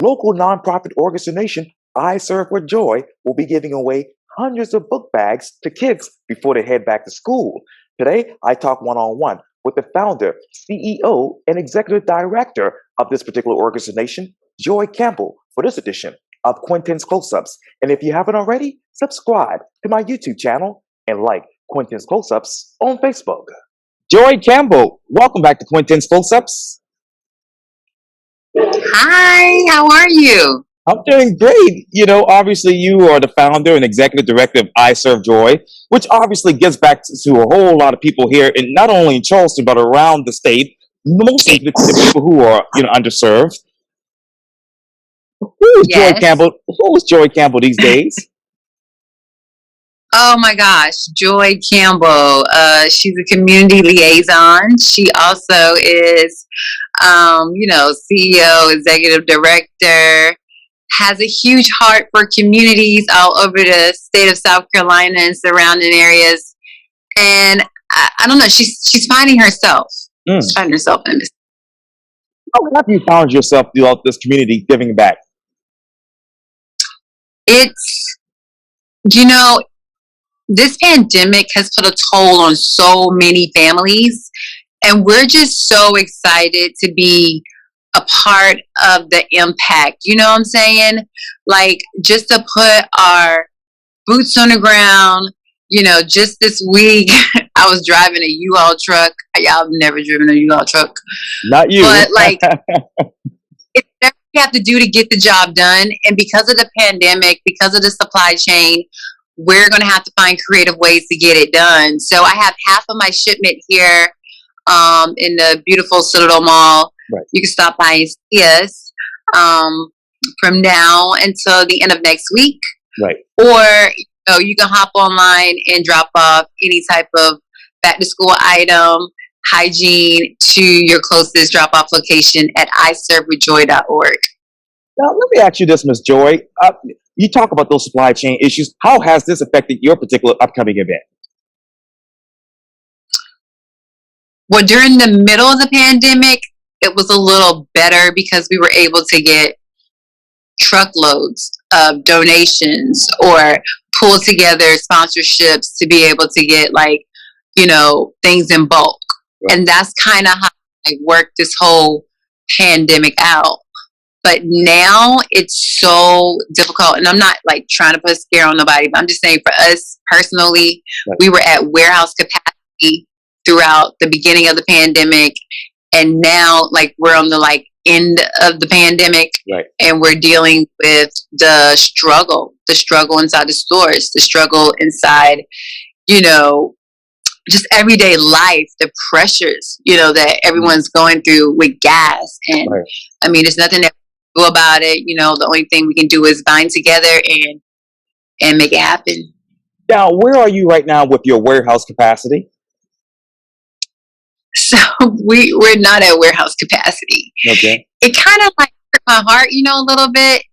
local nonprofit organization I Serve with Joy will be giving away hundreds of book bags to kids before they head back to school. Today, I talk one-on-one with the founder, CEO, and executive director of this particular organization, Joy Campbell, for this edition of Quintin's Close-Ups. And if you haven't already, subscribe to my YouTube channel and like Quintin's Close-Ups on Facebook. Joy Campbell, welcome back to Quintin's Close-Ups. Hi, how are you? I'm doing great. You know, obviously you are the founder and executive director of I Serve Joy, which obviously gives back to a whole lot of people here, and not only in Charleston, but around the state, mostly the people who are, underserved. Who is Joy Campbell? Who is Joy Campbell these days? Oh my gosh, Joy Campbell. She's a community liaison. She also is, CEO, executive director, has a huge heart for communities all over the state of South Carolina and surrounding areas. And I don't know, she's finding herself. She's finding herself in this. How have you found yourself throughout this community giving back? It's, this pandemic has put a toll on so many families, and we're just so excited to be a part of the impact. You know what I'm saying? Like, just to put our boots on the ground. Just this week, I was driving a U-Haul truck. Y'all have never driven a U-Haul truck. Not you. But, it's what we have to do to get the job done. And because of the pandemic, because of the supply chain, we're going to have to find creative ways to get it done. So I have half of my shipment here in the beautiful Citadel Mall. Right. You can stop by and see us from now until the end of next week. Right. Or you can hop online and drop off any type of back-to-school item, hygiene, to your closest drop-off location at iservewithjoy.org. Now, let me ask you this, Ms. Joy. You talk about those supply chain issues. How has this affected your particular upcoming event? Well, during the middle of the pandemic, it was a little better because we were able to get truckloads of donations or pull together sponsorships to be able to get things in bulk. Right. And that's kind of how I worked this whole pandemic out. But now it's so difficult, and I'm not trying to put a scare on nobody, but I'm just saying for us personally, right, we were at warehouse capacity throughout the beginning of the pandemic, and now we're on the end of the pandemic, right, and we're dealing with the struggle inside the stores, the struggle inside, just everyday life, the pressures, that everyone's going through with gas. And right. I mean, there's nothing that we can do about it. The only thing we can do is bind together and make it happen. Now, where are you right now with your warehouse capacity? So we're not at warehouse capacity. Okay. It kind of hurt my heart, a little bit,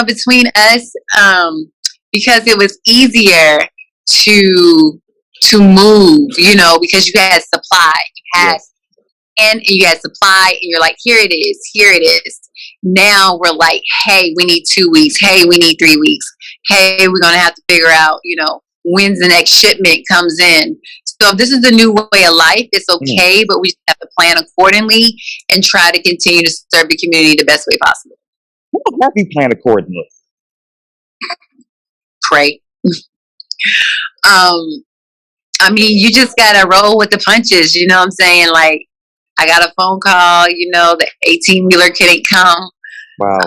between us, because it was easier to move, because you had supply. You had supply, and you're like, here it is. Now we're like, hey, we need 2 weeks. Hey, we need 3 weeks. Hey, we're going to have to figure out, when's the next shipment comes in. So if this is a new way of life, it's okay, but we have to plan accordingly and try to continue to serve the community the best way possible. How do you plan accordingly? Pray. I mean, you just got to roll with the punches, you know what I'm saying? I got a phone call, the 18-wheeler couldn't come. Wow.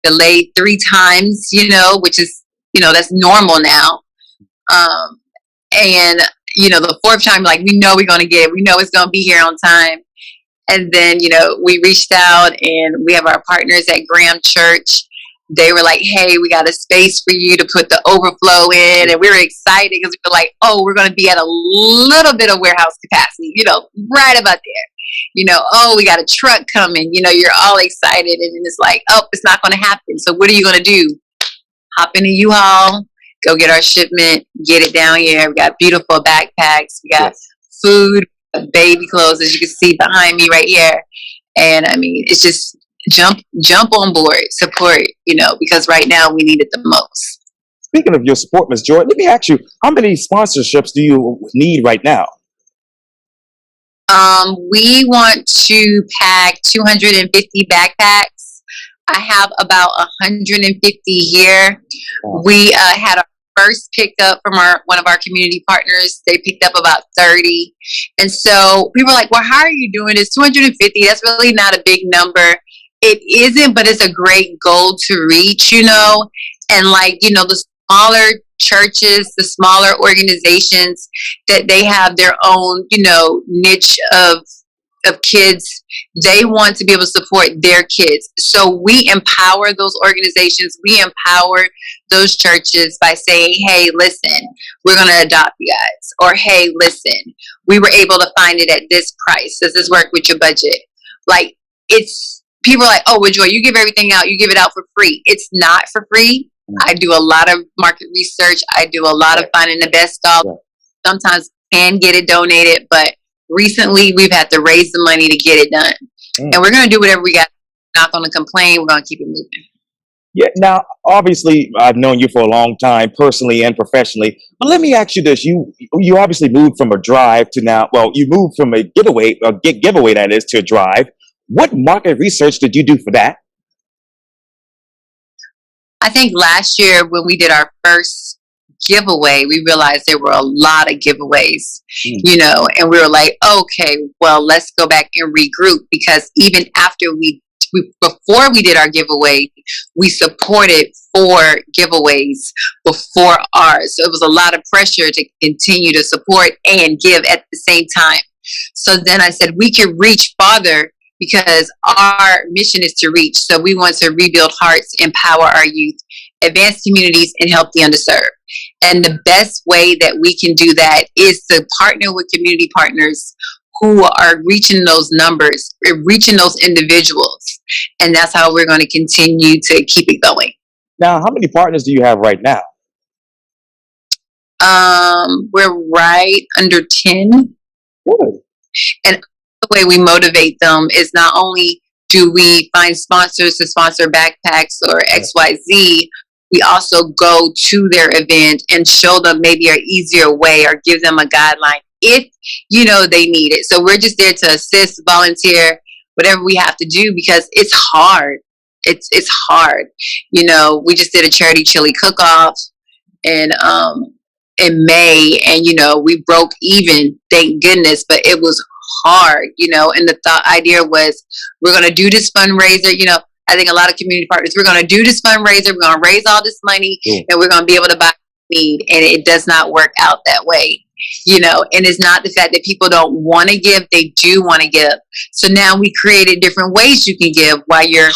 Delayed 3 times, which is, that's normal now. And, the 4th time, we know we're going to get it. We know it's going to be here on time. And then, we reached out, and we have our partners at Graham Church. They were like, hey, we got a space for you to put the overflow in. And we were excited because we were like, oh, we're going to be at a little bit of warehouse capacity, right about there. Oh, we got a truck coming. You're all excited. And then it's like, oh, it's not going to happen. So what are you going to do? Hop in a U-Haul, go get our shipment, get it down here. We got beautiful backpacks. We got food, baby clothes, as you can see behind me right here. And I mean, it's jump on board, support, because right now we need it the most. Speaking of your support, Miss Joy, let me ask you, how many sponsorships do you need right now? We want to pack 250 backpacks. I have about 150 here. Wow. We had our first pickup from one of our community partners. They picked up about 30. And so we were like, well, how are you doing this? 250, that's really not a big number. It isn't, but it's a great goal to reach, and the smaller churches, the smaller organizations that they have their own, niche of kids, they want to be able to support their kids. So we empower those organizations, we empower those churches by saying, hey, listen, we're going to adopt you guys. Or, hey, listen, we were able to find it at this price. Does this work with your budget? Like, people are like, oh, well, Joy, you give everything out. You give it out for free. It's not for free. I do a lot of market research. I do a lot of finding the best stuff. Sometimes can get it donated, but recently we've had to raise the money to get it done. And we're going to do whatever we got. We're not going to complain. We're going to keep it moving. Yeah. Now, obviously, I've known you for a long time, personally and professionally. But let me ask you this: you obviously moved from a drive to now. Well, you moved from a giveaway that is, to a drive. What market research did you do for that? I think last year when we did our first giveaway, we realized there were a lot of giveaways, and we were like, okay, well, let's go back and regroup, because even after before we did our giveaway, we supported 4 giveaways before ours. So it was a lot of pressure to continue to support and give at the same time. So then I said we could reach farther, because our mission is to reach. So we want to rebuild hearts, empower our youth, advance communities, and help the underserved. And the best way that we can do that is to partner with community partners who are reaching those numbers, reaching those individuals. And that's how we're going to continue to keep it going. Now, how many partners do you have right now? We're right under 10. Good. And the way we motivate them is not only do we find sponsors to sponsor backpacks or XYZ, we also go to their event and show them maybe an easier way or give them a guideline if they need it. So we're just there to assist, volunteer, whatever we have to do, because it's hard. It's hard. We just did a charity chili cook-off in May, and we broke even, thank goodness, but it was hard, and the idea was, we're going to do this fundraiser. I think a lot of community partners, we're going to do this fundraiser, we're going to raise all this money, and we're going to be able to buy need, and it does not work out that way. And it's not the fact that people don't want to give, they do want to give. So now we created different ways you can give while you're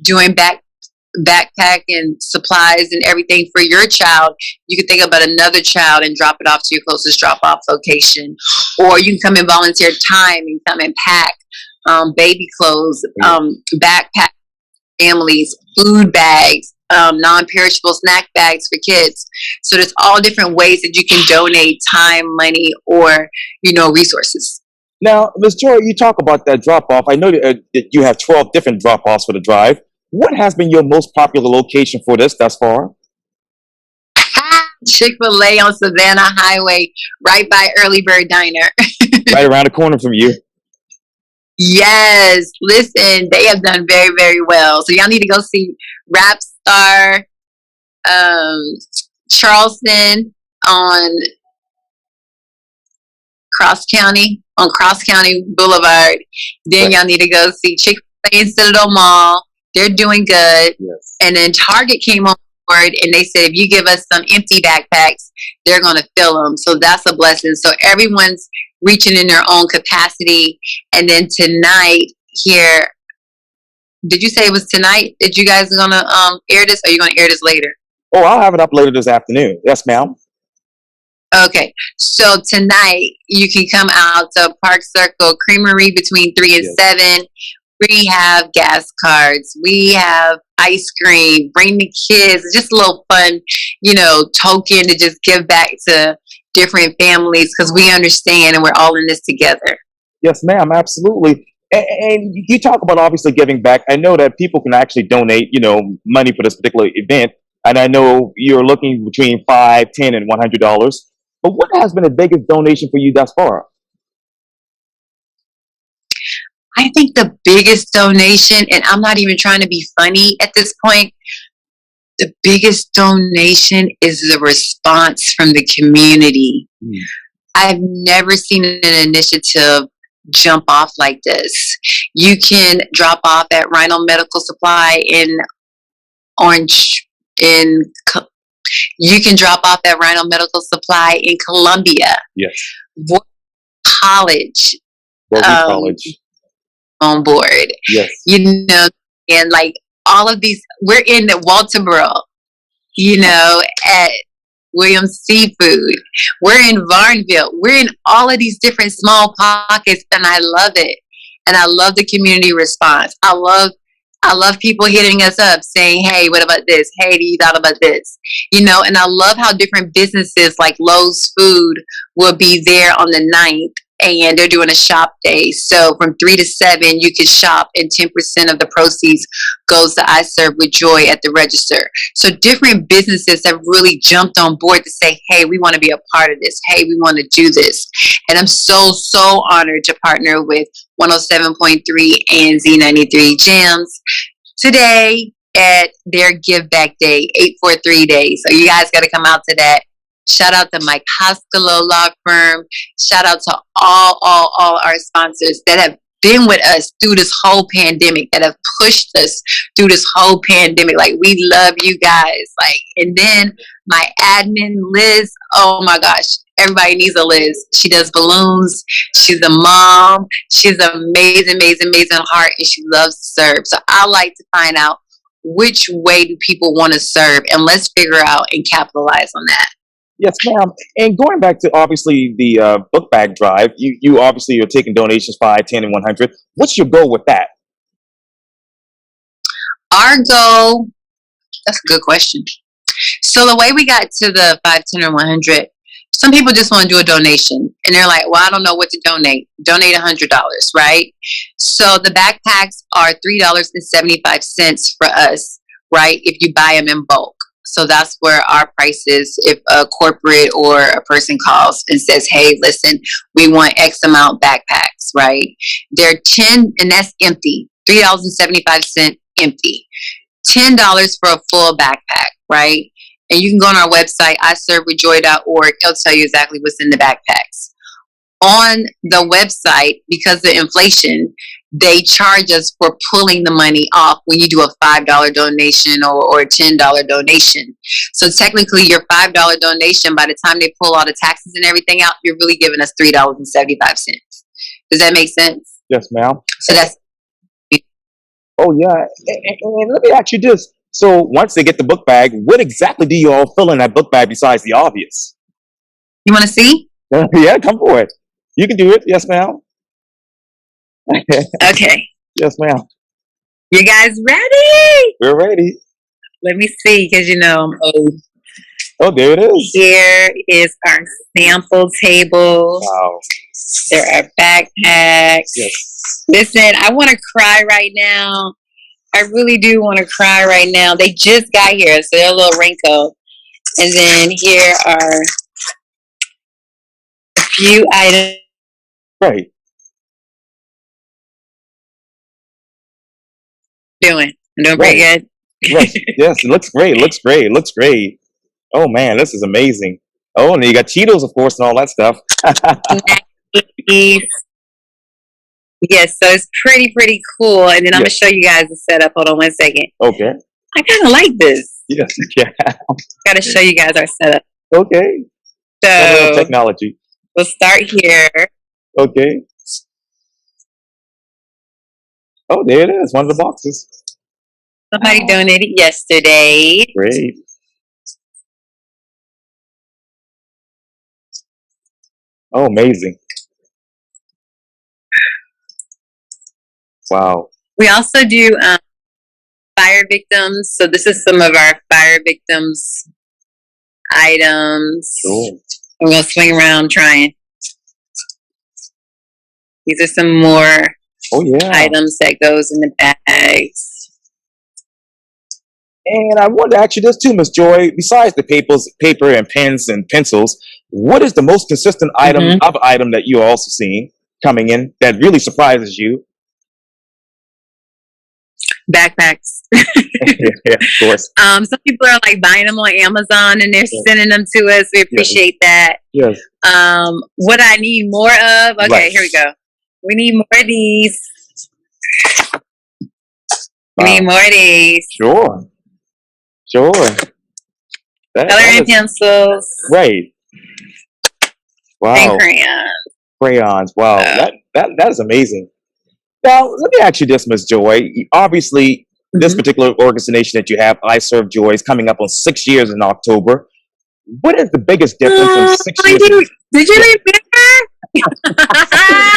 doing backpack and supplies and everything for your child. You can think about another child and drop it off to your closest drop-off location, or you can come and volunteer time and come and pack baby clothes, backpack families, food bags, non-perishable snack bags for kids. So there's all different ways that you can donate time, money, or resources. Now, Ms. Joy, you talk about that drop-off. I know that you have 12 different drop-offs for the drive. What has been your most popular location for this thus far? Chick-fil-A on Savannah Highway, right by Early Bird Diner. Right around the corner from you. Yes, listen, they have done very, very well. So y'all need to go see Rap Star, Charleston on Cross County Boulevard. Then y'all need to go see Chick-fil-A in Citadel Mall. They're doing good. Yes. And then Target came on board, and they said, if you give us some empty backpacks, they're going to fill them. So that's a blessing. So everyone's reaching in their own capacity. And then tonight here, did you say it was tonight that you guys are going to air this? Or are you going to air this later? Oh, I'll have it up later this afternoon. Yes, ma'am. Okay. So tonight you can come out to Park Circle Creamery between 3 and 7. We have gas cards. We have ice cream. Bring the kids. Just a little fun, token to just give back to different families, because we understand and we're all in this together. Yes, ma'am. Absolutely. And you talk about obviously giving back. I know that people can actually donate, money for this particular event. And I know you're looking between $5, $10, and $100. But what has been the biggest donation for you thus far? I think the biggest donation, and I'm not even trying to be funny at this point, the biggest donation is the response from the community. Mm. I've never seen an initiative jump off like this. You can drop off at Rhino Medical Supply in Orange, in you can drop off at Rhino Medical Supply in Columbia. Yes. College. College. On board. Yes. And like all of these, we're in Walterboro, at Williams Seafood. We're in Varnville. We're in all of these different small pockets, and I love it. And I love the community response. I love people hitting us up saying, hey, what about this? Hey, do you thought about this? And I love how different businesses like Lowe's Food will be there on the 9th, and they're doing a shop day. So from 3 to 7, you can shop, and 10% of the proceeds goes to I Serve with Joy at the register. So different businesses have really jumped on board to say, hey, we want to be a part of this. Hey, we want to do this. And I'm so, so honored to partner with 107.3 and Z93 Jams today at their Give Back Day, 843 Day. So you guys got to come out to that. Shout out to Mike Hoskalo Law Firm. Shout out to all our sponsors that have been with us through this whole pandemic, that have pushed us through this whole pandemic. Like, we love you guys. And then my admin, Liz, oh my gosh, everybody needs a Liz. She does balloons. She's a mom. She's an amazing, amazing, amazing heart, and she loves to serve. So I like to find out which way do people want to serve, and let's figure out and capitalize on that. Yes, ma'am. And going back to obviously the book bag drive, you obviously are taking donations 5, 10, and 100. What's your goal with that? Our goal, that's a good question. So the way we got to the 5, 10, or 100, some people just want to do a donation, and they're like, well, I don't know what to donate. Donate $100, right? So the backpacks are $3.75 for us, right? If you buy them in bulk. So that's where our price is. If a corporate or a person calls and says, hey, listen, we want X amount backpacks, right? They're 10, and that's empty. $3.75 empty. $10 for a full backpack, right? And you can go on our website, iservewithjoy.org. It'll tell you exactly what's in the backpacks. On the website, because of inflation, they charge us for pulling the money off when you do a $5 donation or a $10 donation. So technically, your $5 donation, by the time they pull all the taxes and everything out, you're really giving us $3.75. Does that make sense? Yes, ma'am. So that's. Oh, yeah. And let me ask you this. So once they get the book bag, what exactly do you all fill in that book bag besides the obvious? You want to see? Yeah, come for it. You can do it. Yes, ma'am. Okay. Yes, ma'am. You guys ready? We're ready. Let me see, because I'm old. Oh, there it is. Here is our sample table. Wow. There are backpacks. Yes. Listen, I want to cry right now. I really do want to cry right now. They just got here, so they're a little wrinkled. And then here are a few items. Right. I'm doing pretty good. Yes, yes, it looks great. Looks great. Looks great. Oh man, this is amazing. Oh, and you got Cheetos, of course, and all that stuff. Yes, so it's pretty cool. And then I'm gonna show you guys the setup. Hold on 1 second. Okay. I kind of like this. Yes. Yeah. Gotta show you guys our setup. Okay. So technology. We'll start here. Okay. Oh, there it is. One of the boxes. Somebody donated yesterday. Great. Oh, amazing. Wow. We also do fire victims. So this is some of our fire victims items. Cool. I'm going to swing around trying. These are some more Oh yeah. items that goes in the bags. And I wanted to ask you this too, Miss Joy. Besides the paper and pens and pencils, what is the most consistent Hmm. item that you're also seeing coming in that really surprises you? Backpacks. Yeah, of course. Some people are like buying them on Amazon and they're Yes, sending them to us. We yes, appreciate that. yes. What I need more of? Right. Okay, here we go. We need more of these. We need Wow. more of these. Sure. Sure. That Coloring is pencils right. and Wow. crayons. Crayons. Wow. So, That is amazing. Now, let me ask you this, Miss Joy. Obviously, this mhm. particular organization that you have, I Serve Joy, is coming up on 6 years in October. What is the biggest difference from Oh, 6 years ago? did you Yeah. remember?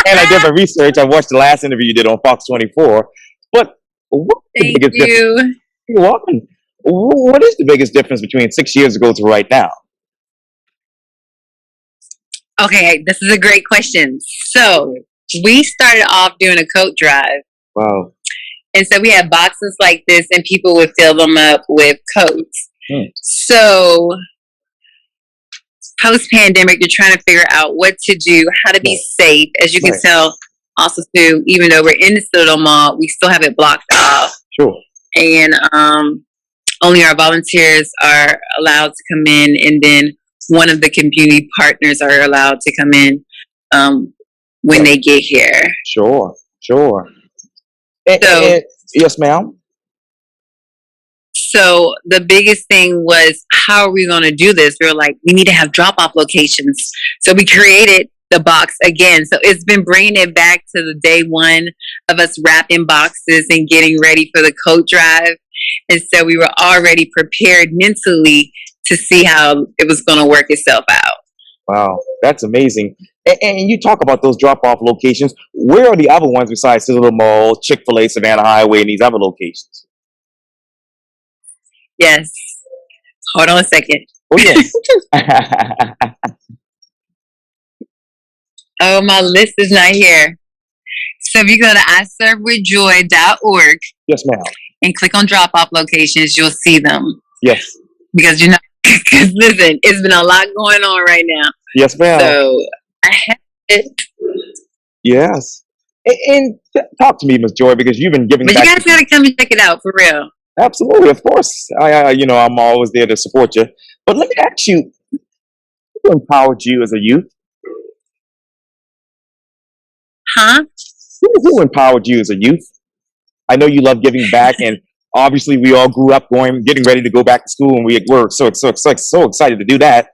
And I did my research. I watched the last interview you did on Fox 24. But what's the Thank biggest difference? you. You're welcome. What is the biggest difference between 6 years ago to right now? Okay, this is a great question. So we started off doing a coat drive. Wow. And so we had boxes like this and people would fill them up with coats. Hmm. So post pandemic, you're trying to figure out what to do, how to be Right. safe. As you can Right. tell, also too, even though we're in the Citadel Mall, we still have it blocked off. Sure. And only our volunteers are allowed to come in, and then one of the community partners are allowed to come in when Right. they get here. Sure. Sure. So Yes, ma'am. So the biggest thing was, how are we going to do this? We were like, we need to have drop off locations. So we created the box again. So it's been bringing it back to the day one of us wrapping boxes and getting ready for the coat drive. And so we were already prepared mentally to see how it was going to work itself out. Wow, that's amazing. And you talk about those drop-off locations. Where are the other ones besides Citadel Mall, Chick-fil-A, Savannah Highway, and these other locations? Yes. Hold on a second. Oh, yes. Oh, my list is not here. So if you go to iservewithjoy.org Yes, ma'am. and click on drop off locations, you'll see them. Yes. Because you're not, because listen, it's been a lot going on right now. Yes, ma'am. So I have it. Yes. And talk to me, Miss Joy, because you've been giving But you back. guys got to come and check it out for real. Absolutely, of course. I'm always there to support you. But let me ask you, who empowered you as a youth? Huh? Who empowered you as a youth? I know you love giving back, and obviously we all grew up getting ready to go back to school, and we're so excited to do that.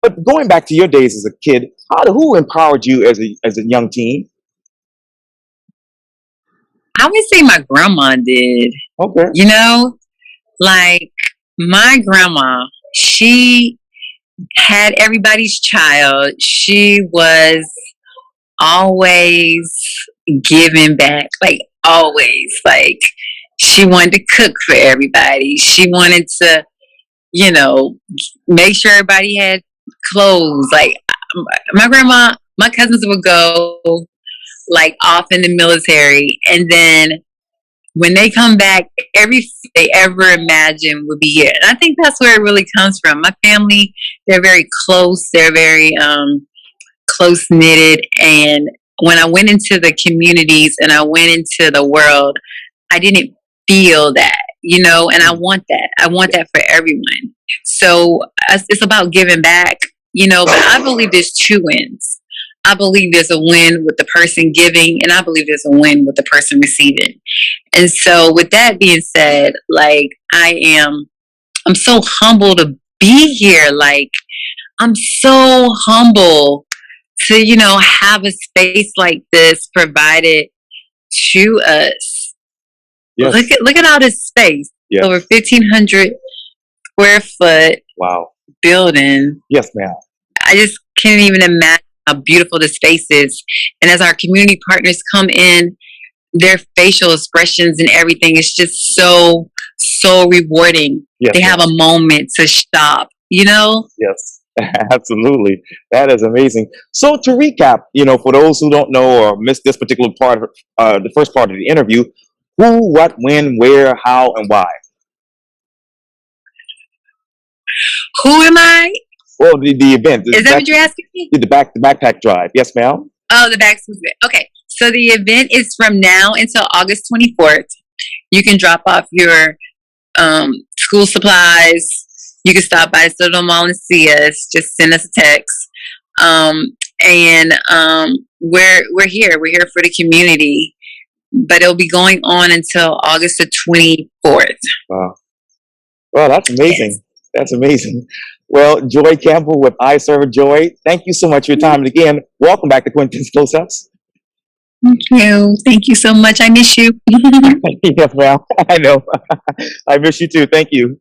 But going back to your days as a kid, who empowered you as a young teen? I would say my grandma did. Okay. You know, like my grandma, she had everybody's child. She was always giving back, like always. Like she wanted to cook for everybody. She wanted to, you know, make sure everybody had clothes. Like my grandma, my cousins would go like off in the military, and then when they come back, everything they ever imagined would be here. And I think that's where it really comes from. My family, they're very close. They're very close knitted. And when I went into the communities and I went into the world, I didn't feel that, and I want that. I want that for everyone. So it's about giving back, but I believe there's two wins. I believe there's a win with the person giving, and I believe there's a win with the person receiving. And so with that being said, like I'm so humble to be here. Like I'm so humble to, have a space like this provided to us. Yes. Look at all this space. Yes. Over 1,500 square foot Wow. building. Yes, ma'am. I just can't even imagine how beautiful the space is. And as our community partners come in, their facial expressions and everything is just so rewarding. Yes, they have a moment to stop, Yes. Absolutely. That is amazing. So to recap, for those who don't know or missed this particular part of the first part of the interview, who, what, when, where, how, and why? Who am I? Well, the event, Is that what you're asking me? the backpack drive. Yes, ma'am. Oh, the back school event. Okay. So the event is from now until August 24th. You can drop off your school supplies. You can stop by Soto Mall and see us. Just send us a text. And we're here. We're here for the community. But it'll be going on until August the 24th. Wow. Well, that's amazing. Yes. That's amazing. Well, Joy Campbell with I Serve Joy, thank you so much for your time. And again, welcome back to Quintin's Close-Ups. Thank you. Thank you so much. I miss you. Yes, ma'am. I know. I miss you too. Thank you.